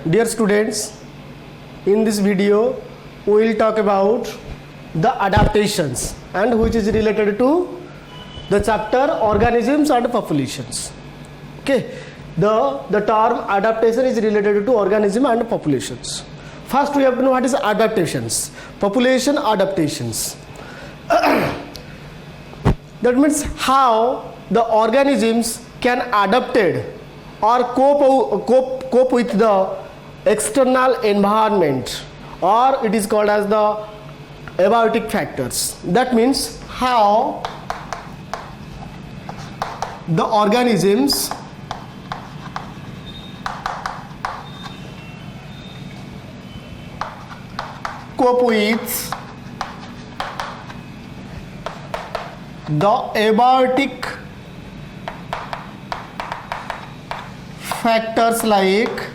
Dear students, in this video we will talk about the adaptations and which is related to the chapter organisms and populations. Okay, the term adaptation is related to organism and populations. First we have to know what is adaptations, population adaptations. That means how the organisms can adapted or cope with the external environment, or it is called as the abiotic factors. That means how the organisms cope with the abiotic factors like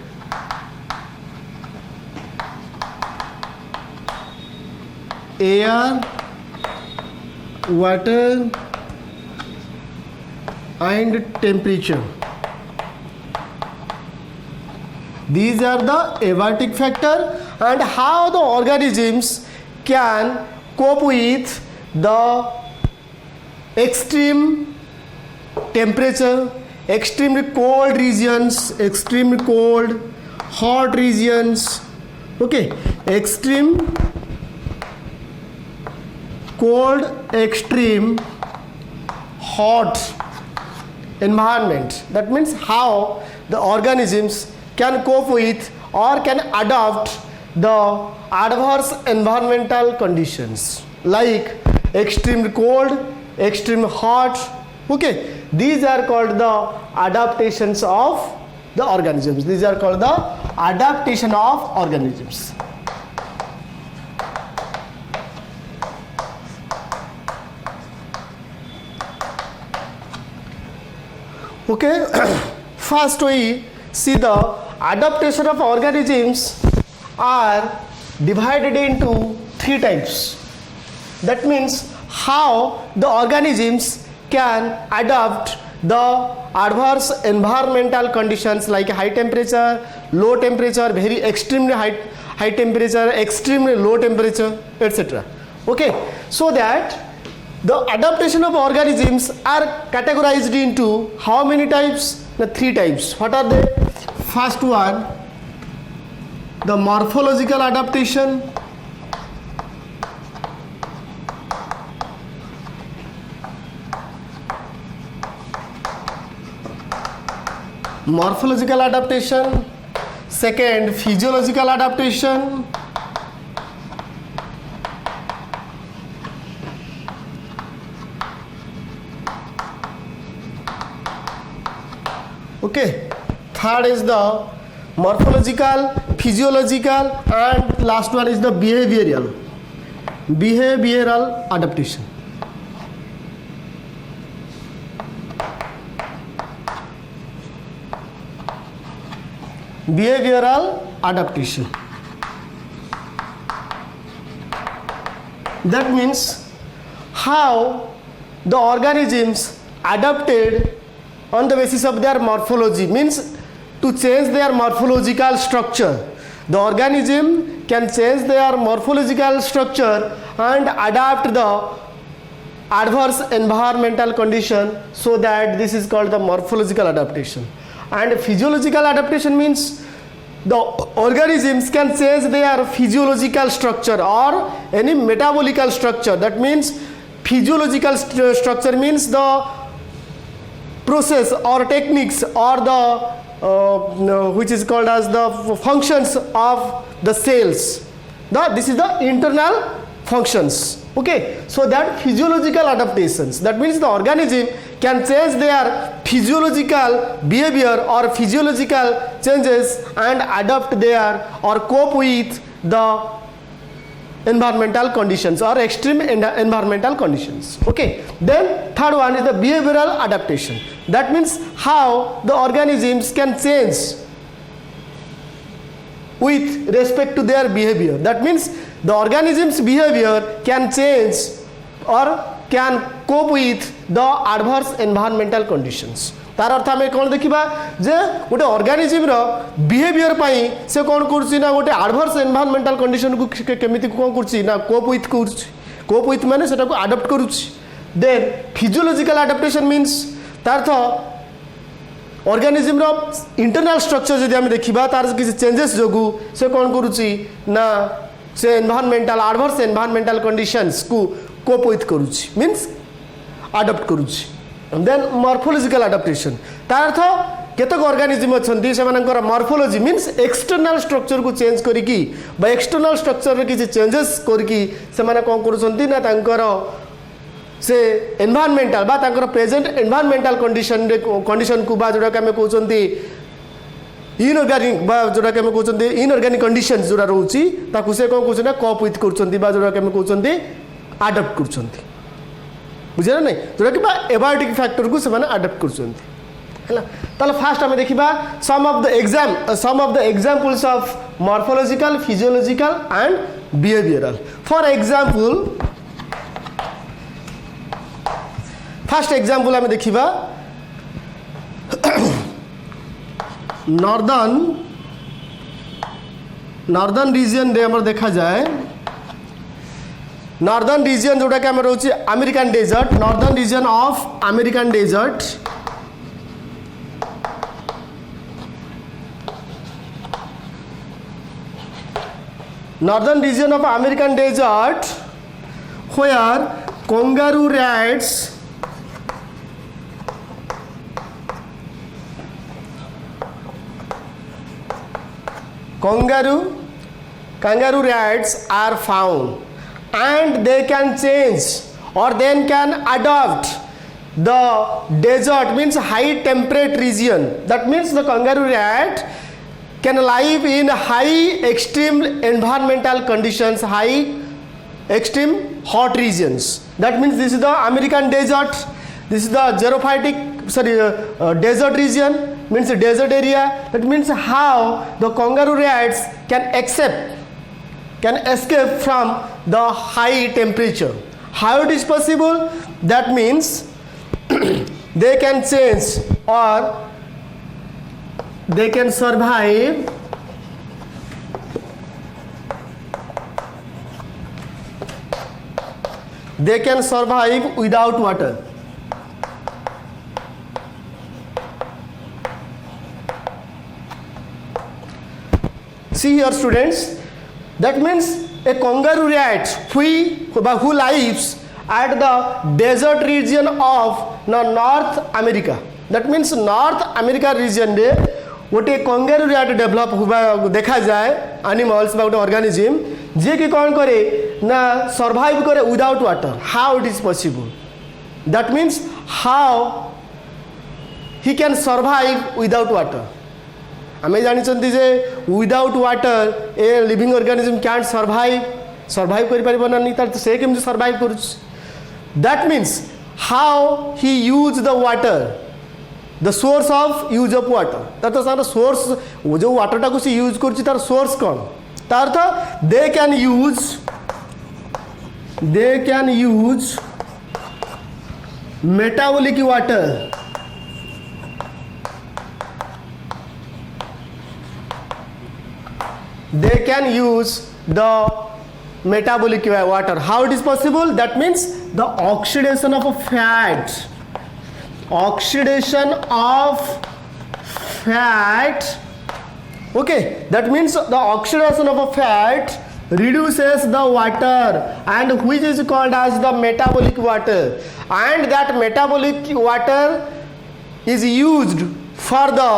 air, water and temperature. These are the abiotic factor, and how the organisms can cope with the extreme temperature, extremely cold regions, extremely cold, hot regions. Okay, extreme cold, extreme hot environment. That means how the organisms can cope with or can adapt the adverse environmental conditions like extreme cold, extreme hot. Okay, these are called the adaptations of the organisms. These are called the adaptation of organisms. Okay, first we see the adaptation of organisms are divided into three types. That means how the organisms can adapt the adverse environmental conditions like high temperature, low temperature, very extremely high temperature, extremely low temperature, etc. Okay, so that the adaptation of organisms are categorized into how many types? The three types. What are they? First one, the morphological adaptation. Morphological adaptation. Second, physiological adaptation. Okay, third is the morphological, physiological, and last one is the behavioral adaptation. Behavioral adaptation. That means how the organisms adapted on the basis of their morphology, means to change their morphological structure. The organism can change their morphological structure and adapt the adverse environmental condition, so that this is called the morphological adaptation. And physiological adaptation means the organisms can change their physiological structure or any metabolical structure. That means physiological structure means the process or techniques or the which is called as the functions of the cells. This is the internal functions. Okay, so that physiological adaptations, that means the organism can change their physiological behavior or physiological changes and adapt their or cope with the environmental conditions or extreme environmental conditions. Okay, then third one is the behavioral adaptation. That means how the organisms can change with respect to their behavior. That means the organism's behavior can change or can cope with the adverse environmental conditions. तार अर्थ आम कौन देखा जे गोटे organism रो behaviour पाई से कौन कर गोटे adverse environmental condition को केमिति कौन कर कोप विथ माने सेटा को अडॉप्ट करुच्ची देन फिजियोलॉजिकल एडाप्टेशन मीन्स तार अर्थ ऑर्गेनिज्म रो इंटरनल स्ट्रक्चर जदि आम देखा तार किसी चेंजेस जो से कौन करुच्ची ना से एनवायरमेंटल एडवर्स एनवायरमेंटल कंडीशंस को कोप विथ करुच्ची मीन्स अडॉप्ट करुच्ची देन मॉर्फोलॉजिकल एडाप्टेशन तार अर्थ केतक ऑर्गेनिज्म अच्छी से मॉर्फोलॉजी मीन्स एक्सटर्नल स्ट्रक्चर को चेंज करिकी बा एक्सटर्नल स्ट्रक्चर किसी चेंजेस करके से कौन कर से एनवायरमेंटल बा तांकर प्रेजेंट एनवायरमेंटल कंडीशन को बा जोड़ा आम कहते इनऑर्गेनिक बा जोड़ा आम कहते इनऑर्गेनिक कंडीशन जोड़ा रोचे ताकू से कौन कहते कप विथ कर जोड़ा आम कहते अडॉप्ट कर बुझे ना जोटा कि एबायोटिक फैक्टर को से अडॉप्ट कर फास्ट आम देखा some of the examples of morphological physiological and behavioural for example first example आम देखा नॉर्दर्न रीजन रे हमर देखा जाए नॉर्दर्न रीजन जोटा कि आम रोचे American desert northern region of American desert northern region of American desert where kangaroo rats kangaroo rats are found and they can change or then can adopt the desert means high temperate region that means the kangaroo rat can live in high extreme environmental conditions, high extreme hot regions. That means this is the American desert. This is the desert region means desert area. That means how the kangaroo rats can escape from the high temperature. How it is possible? That means they can change or they can survive without water. See here students, that means a kangaroo rat who lives at the desert region of North America. That means North America region रे गोटे kangaroo rat develop हुआ देखा जाए animals बा गोटे organism जे कि कौन करे ना सर्वाइव करे without water. How it is possible? That means how he can survive without water. आम जानी जे without water a living organism can survive कर से केमती सर्वाइव कर. That means how he use the water the source of use of water. तार source जो water टाक सी यूज कर तार सोर्स कौन तार अर्थ they can use metabolic water. They can use the metabolic water. How it is possible? That means the oxidation of a fat. Okay, that means the oxidation of a fat reduces the water and which is called as the metabolic water, and that metabolic water is used for the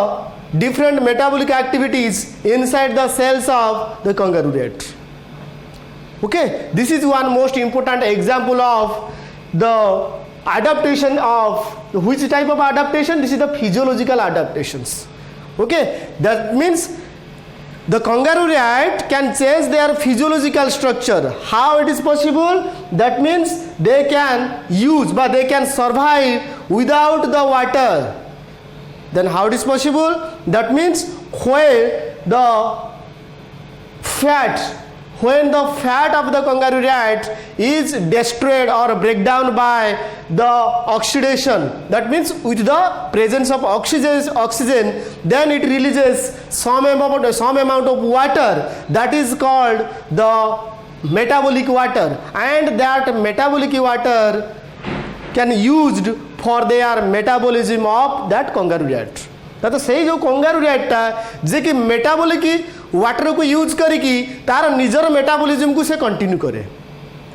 different metabolic activities inside the cells of the kangaroo rat. Okay, this is one most important example of the adaptation of which type of adaptation. This is the physiological adaptations. Okay, that means the kangaroo rat can change their physiological structure. How it is possible? That means they can use but they can survive without the water. Then how it is possible? That means where the fat when the fat of the kangaroo rat is destroyed or break down by the oxidation, that means with the presence of oxygen, then it releases some amount of water, that is called the metabolic water, and that metabolic water can used for their metabolism of that kangaroo rat. तो से जो kangaroo रैटा जे कि metabolic water को use करिकी तार निजर metabolism को से कंटिन्यू करे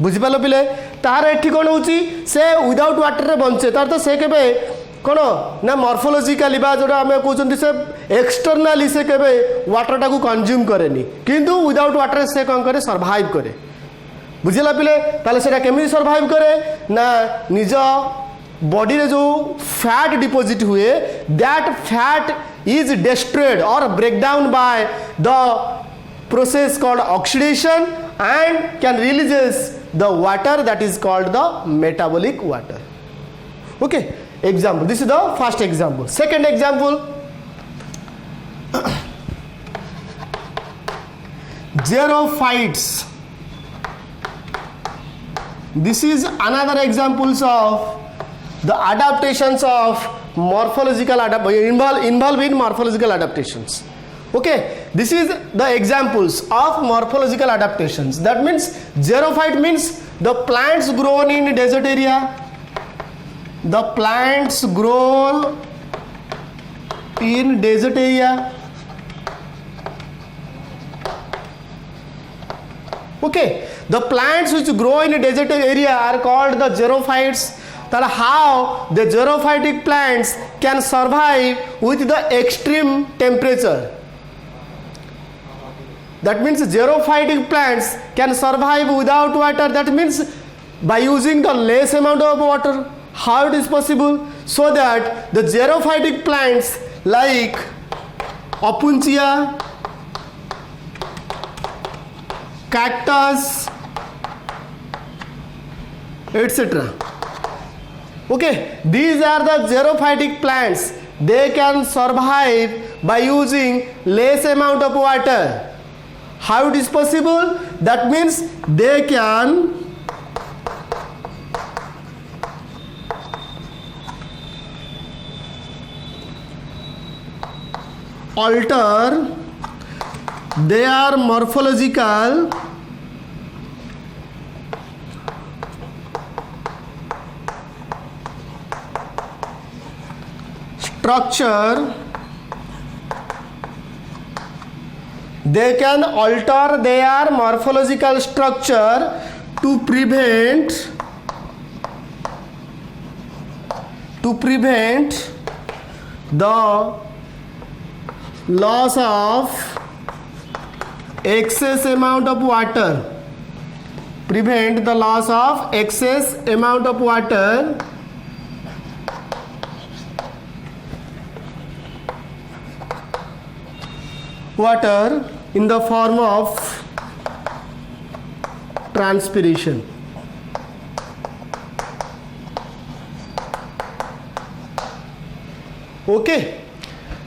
बुझिपाल पिले तार एठी कोन होची से विदाउट वाटर रे बंचे तार तो से केबे कोन ना मॉर्फोलॉजिकली बा जोडा हमें कहउचंती से एक्सटर्नली से केबे वाटर टा को कंज्यूम करेनी किंतु विदाउट वाटर से कोन करे सर्वाइव करे बुझिला पिले ताले सेटा केमि सर्वाइव करे ना निज बॉडी रे जो फैट डिपॉजिट हुए दैट फैट इज डिस्ट्रॉयड और break down by the process called oxidation and can releases the water that is called the metabolic water. Okay, example, this is the first example. Second example, xerophytes. This is another examples of the adaptations of morphological involve in morphological adaptations. Okay, this is the examples of morphological adaptations. That means xerophyte means the plants grown in desert area. The plants grown in desert area. Okay, the plants which grow in a desert area are called the xerophytes. That how the xerophytic plants can survive with the extreme temperature. That means xerophytic plants can survive without water. That means by using the less amount of water. How it is possible? So that the xerophytic plants like opuntia, cactus, etc. Okay, these are the xerophytic plants. They can survive by using less amount of water. How it is possible? That means they can alter their morphological structure. They can alter their morphological structure to prevent the loss of excess amount of water. Prevent the loss of excess amount of water in the form of transpiration. Okay,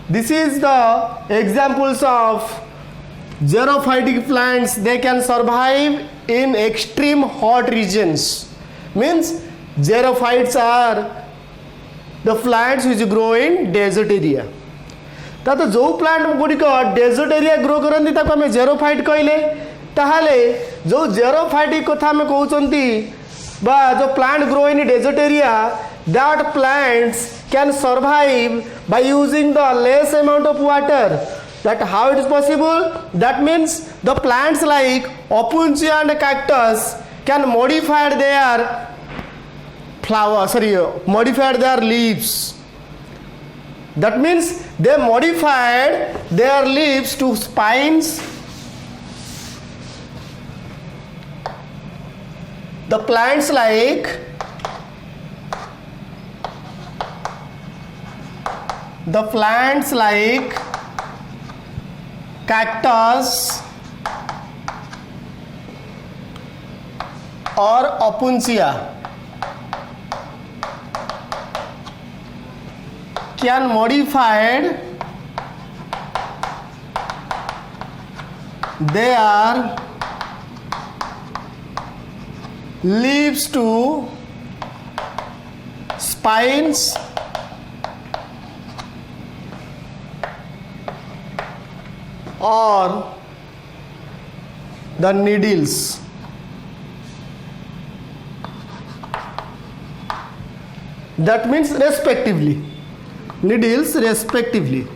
this is the examples of xerophytic plants. They can survive in extreme hot regions. Means xerophytes are the plants which grow in desert area. तो जो plant गुड़िक desert area grow करती आम xerophyte कहले ताहले जो xerophyte कथा आम कहते जो plant grow in desert area that plants can survive by using the less amount of water. That how it is possible? That means the plants like opuntia and cactus can modify their modify their leaves. That means they modified their leaves to spines. The plants like cactus or opuntia can modify their leaves to spines or the needles. That means respectively. Needles respectively.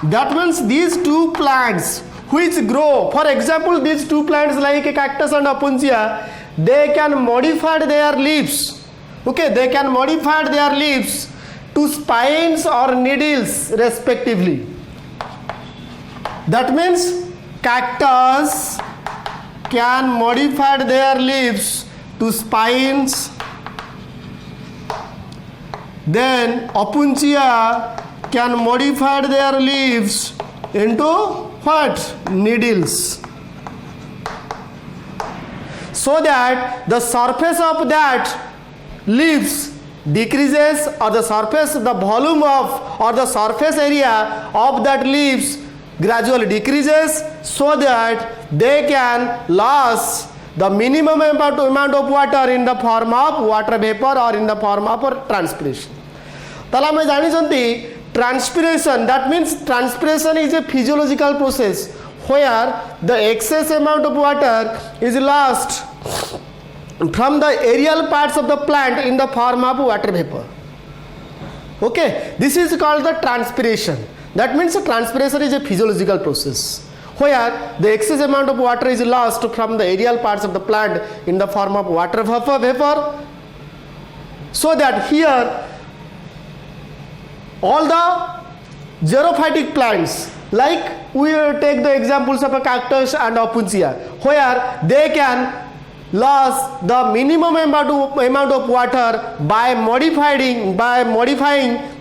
That means these two plants which grow, for example, these two plants like cactus and opuntia, they can modify their leaves. Okay, they can modify their leaves to spines or needles respectively. That means cactus can modify their leaves to spines, then opuntia can modify their leaves into what? Needles. So that the surface of that leaves decreases, or the surface, the volume of, or the surface area of that leaves gradually decreases, so that they can lose the minimum amount of water in the form of water vapor or in the form of transpiration. ताला मैं जानी जानती transpiration, that means transpiration is a physiological process where the excess amount of water is lost from the aerial parts of the plant in the form of water vapor. Okay, this is called the transpiration. That means transpiration is a physiological process where the excess amount of water is lost from the aerial parts of the plant in the form of water vapor, so that here all the xerophytic plants, like we take the examples of a cactus and opuntia, where they can lose the minimum amount of water by modifying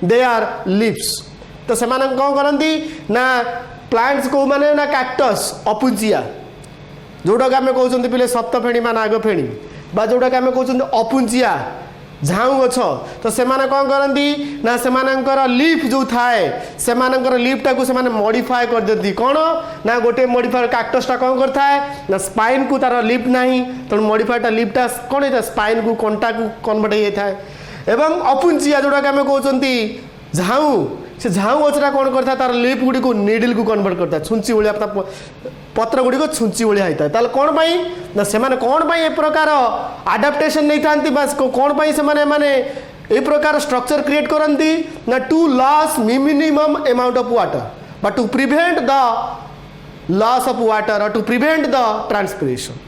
their leaves. तो सेमान कौन करती ना plants को माने ना cactus अपुंजिया जोटा कि आम कहते पे सप्तफेणी मान आगफेणी बा जोटा कि आम कहते अपुंजिया झाऊ गछ तो सेमाने कौन करती ना सेमानंकर लीफ जो थाए सेमानंकर लीफटा को सेमाने मॉडिफाई कर देती कौन ना गोटे मॉडिफाई कैक्टसटा कौन करता है ना स्पाइन को तार लीफ नहीं तेणु मॉडिफाइड लीफटा कौन होता है स्पाइन को कंटा को कन्वर्ट होता है एवं अपुंजिया जोटा कि आम कहते झाऊ से झाऊ गछटा कौन करता है तार लीफ गुड़ी को निडल को कन्वर्ट करता है छुंची भाया पत्र गुड़ी को छुंची भाया होता है ताल कौन पाई ना से कौन पाई ए प्रकार आडाप्टेशन नहीं थांती बस कौन पाई से माने ए प्रकार स्ट्रक्चर क्रिएट करती ना to loss minimum amount of water but to prevent the loss of water और to prevent the transpiration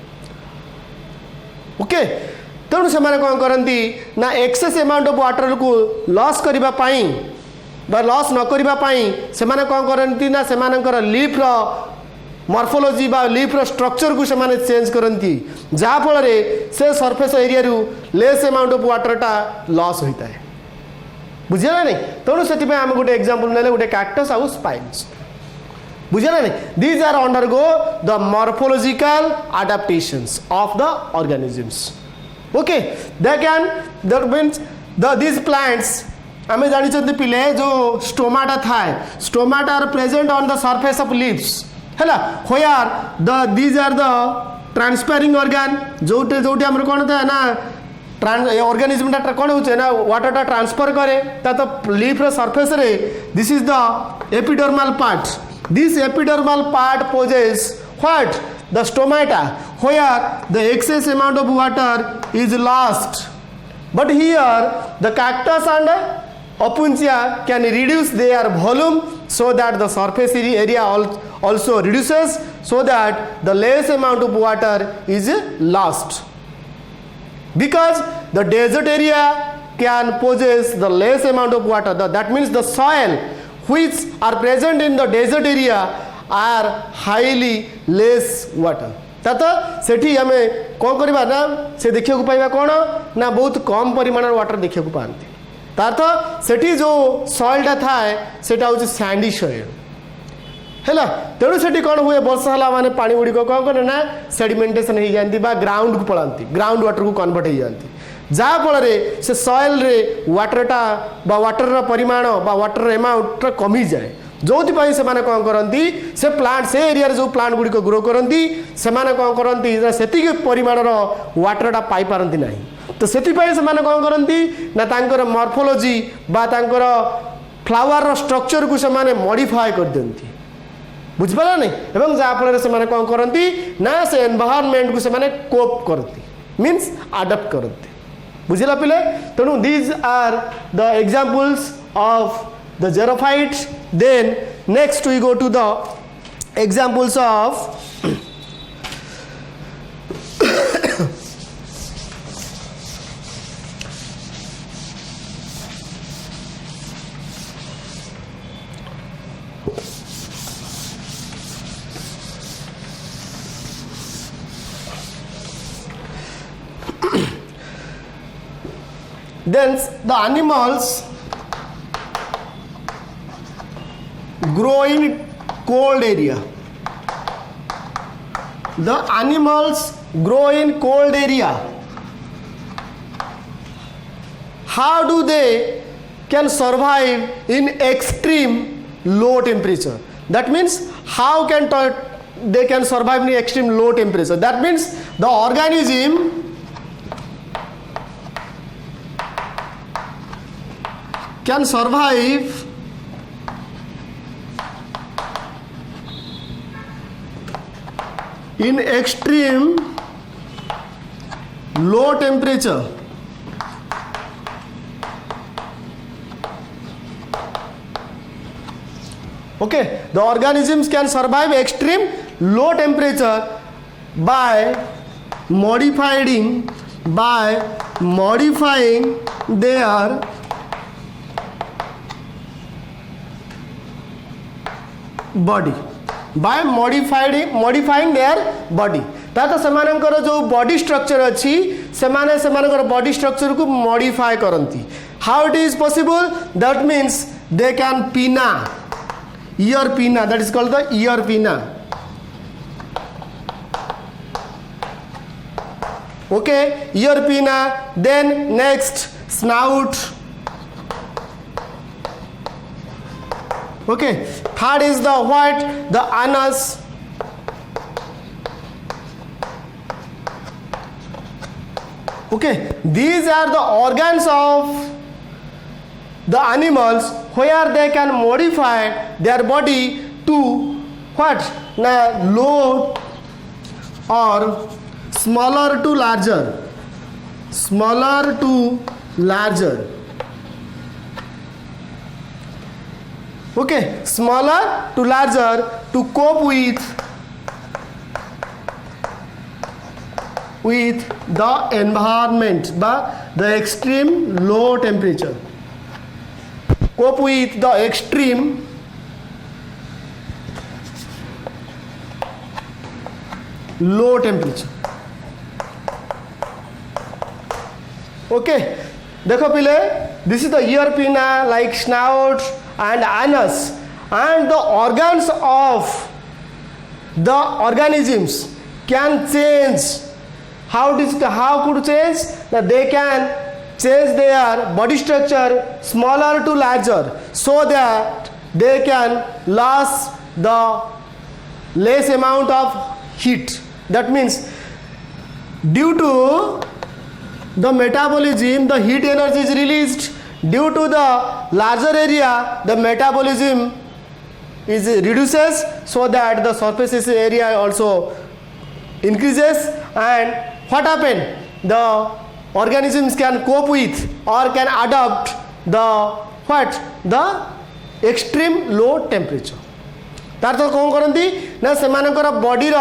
okay तेणु से कौन करती ना एक्सेस अमाउंट ऑफ वाटर को लॉस करने बा लॉस न करने से कौन करती ना से लीफ मॉर्फोलॉजी बा लीफ स्ट्रक्चर को से चेंज करती जहाँफल से surface area less amount of वाटरटा लॉस होता है बुझेगा नहीं तेणु से आम गोटे एग्जांपल ना गोटे कैक्टस आउ स्पाइन्स बुझेगा नहीं these are undergo the morphological adaptations of the organisms okay they can that means these plants आम जानी पिले जो स्टोमाटा थाए stomata are present on the surface of leaves है where the these are the transpiring organ जोटे जोटे आम कौन था ना ऑर्गेनिज्मटा कौन हो ना वाटरटा ट्रांसफर करे तो लीफ सरफेस रे this is the epidermal part this epidermal part possess what the stomata where the excess amount of water is lost but here the cactus and opuntia can reduce their volume so that the surface area also reduces so that the less amount of water is lost because the desert area can possess the less amount of water that means the soil which are present in the desert area are highly less water तो सेठी आम कौन करवा ना से देखा पाइबा कौन ना बहुत कम परिमाण वाटर देखा पाती तार सेठी जो सॉइलटा थाए सेटा हूँ सैंडी सॉइल है तेणु से कौन हुए वर्षा है माने पानी गुड़िक कौन करे ना सेडिमेंटेशन हो जाती ग्राउंड को पलाती ग्राउंड वाटर को कन्वर्ट हो जाती जहाँफल से सॉइल रे वाटरटा वाटर परिमाण वाटर अमाउंट कमी जाए जो से माने कौन करती से प्लांट से एरिया जो प्लांट गुड़िक ग्रो करती से माने कौन करती से परिमाणर वाटरटा पाई पारती ना तो से माने कौन करती ना तांकर मॉर्फोलॉजी बा तांकर फ्लावर स्ट्रक्चर को से माने मॉडिफाई कर दियंती बुझिपारा नहीं एवं जहाँफल से माने कौन करती ना से एनवायरनमेंट को से माने कोप करती मीन्स अडप्ट करती बुझिला पिले तेणु these are the examples of the xerophytes. Then next we go to the examples of then the animals grow in cold area. The animals grow in cold area. How do they can survive in extreme low temperature? That means how can they can survive in extreme low temperature? That means the organism can survive in extreme low temperature. Okay, the organisms can survive extreme low temperature by modifying their body. By modifying their body. तातो सेमानकर जो body structure अच्छी सेमाने सेमानकर body structure को modify करती. How it is possible? That means they can pinna ear pinna, that is called the ear pinna. Okay, ear pinna. Then next snout. Okay, third is the what? The anus. Okay, these are the organs of the animals where they can modify their body to what? Now, low or smaller to larger. Smaller to larger. Okay, smaller to larger to cope with the environment but the extreme low temperature. Cope with the extreme low temperature. Okay, देखो पिले, this is the ear pinna like snout and anus, and the organs of the organisms can change. How could change? That they can change their body structure smaller to larger so that they can last the less amount of heat. That means due to the metabolism the heat energy is released. Due to the larger area the metabolism is reduces so that the surface area also increases, and what happen? The organisms can cope with or can adapt the what? The extreme low temperature. तार तो कौन करती ना सेमानकर बॉडीर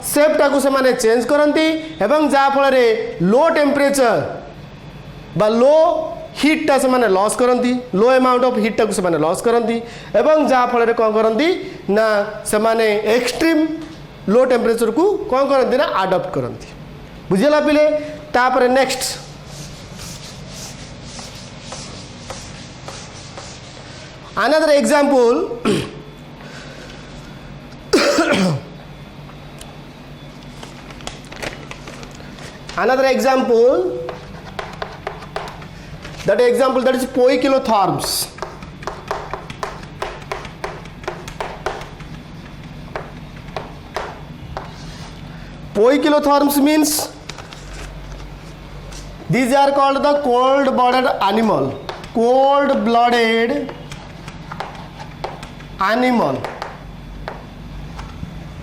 शेपटा को से change करती एवं जहाँ फल लो टेम्परेचर बा लो हिटा से माने लॉस करती, लो अमाउंट ऑफ हिटा को से माने लॉस करती एवं जहाँ फल कौन करती ना से माने एक्सट्रीम लो टेम्परेचर को कौन करती ना अडॉप्ट करती. बुझेला पिले. तापर next another example. Another example, that is poikilotherms. poikilotherms means these are called the cold-blooded animal. Cold-blooded animal.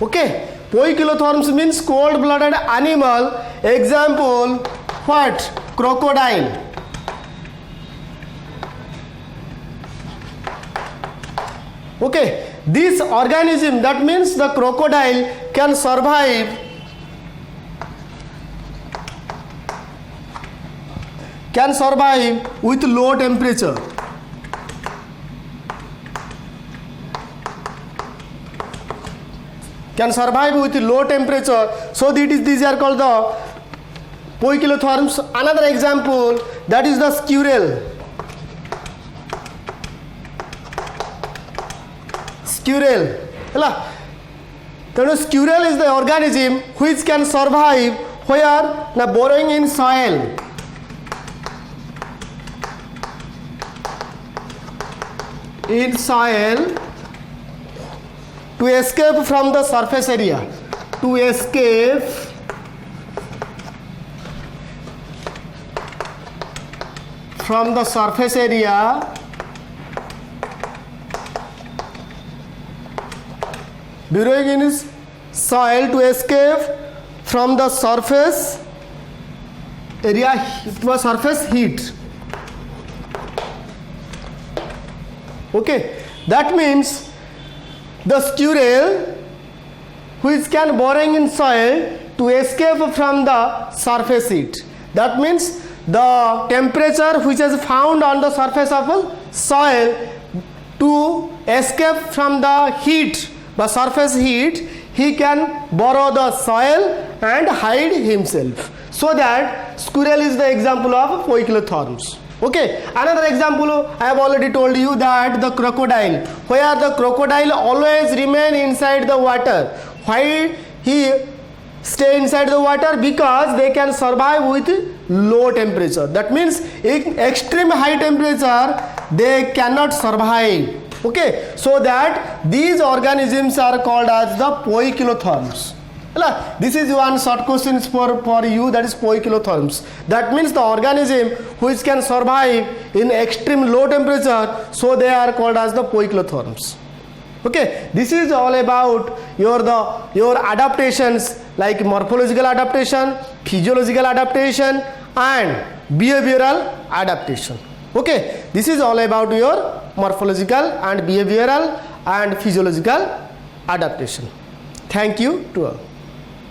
Okay. Poikilotherms means cold-blooded animal. Example, what? Crocodile. Okay. This organism, that means the crocodile can survive with low temperature. Can survive with low temperature. So these are called the poikilotherms. Another example, that is the squirrel. Squirrel. Squirrel is the organism which can survive where? Now burrowing in soil. In soil to escape from the surface area. To escape from the surface area. Burrowing in soil to escape from the surface area, to a surface heat. Okay, that means the squirrel which can burrowing in soil to escape from the surface heat. That means the temperature which is found on the surface of soil, to escape from the heat, the surface heat, he can borrow the soil and hide himself. So that squirrel is the example of poikilotherms. Okay, another example I have already told you, that the crocodile, where the crocodile always remain inside the water. Why he stay inside the water? Because they can survive with low temperature. That means in extreme high temperature they cannot survive. Okay, so that these organisms are called as the poikilotherms. This is one short question for you, that is poikilotherms. That means the organism which can survive in extreme low temperature, so they are called as the poikilotherms. Okay, this is all about your adaptations, like morphological adaptation, physiological adaptation and behavioral adaptation. Okay, this is all about your morphological and behavioral and physiological adaptation. Thank you to all.